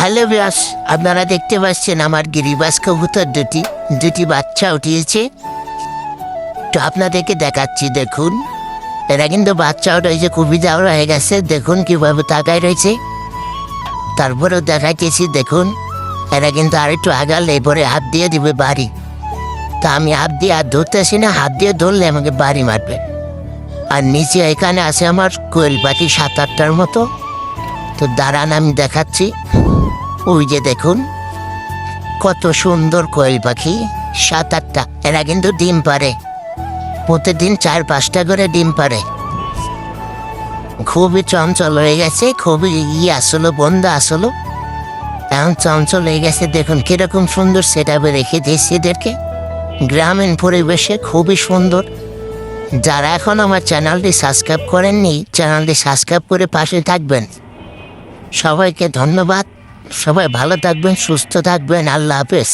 Hello viewers, আপনারা দেখতে পাচ্ছেন আমার গিরিবাজ কবুতর দুটি বাচ্চা উঠিয়েছে। তো আপনাদেরকে দেখাচ্ছি, দেখুন এরা কিন্তু বাচ্চা উঠেছে, খুবই যাওয়া হয়ে গেছে। দেখুন কীভাবে তাকায় রয়েছে। তারপরেও দেখাইতেছি, দেখুন এরা কিন্তু আরেকটু আগালে পরে হাত দিয়ে দিবে বাড়ি। তা আমি হাত দিয়ে আর ধরতেছি না, হাত দিয়ে ধরলে আমাকে বাড়ি মারবে। আর নিচে এখানে আছে আমার কোয়েল পাখি 7-8টার মতো। তো দাঁড়ান আমি দেখাচ্ছি। ওই যে দেখুন কত সুন্দর কোয়েল পাখি, 7-8টা। এরা কিন্তু ডিম পারে, প্রতিদিন 4-5টা করে ডিম পারে। খুবই চঞ্চল হয়ে গেছে, খুবই আসলো বন্ধু আসলো, এখন চঞ্চল হয়ে গেছে। দেখুন কিরকম সুন্দর সেট আপে রেখে দিয়েছি এদেরকে, গ্রামীণ পরিবেশে খুবই সুন্দর। যারা এখন আমার চ্যানেলটি সাবস্ক্রাইব করেননি, চ্যানেলটি সাবস্ক্রাইব করে পাশে থাকবেন। সবাইকে ধন্যবাদ। সবাই ভালো থাকবেন, সুস্থ থাকবেন। আল্লাহ হাফেজ।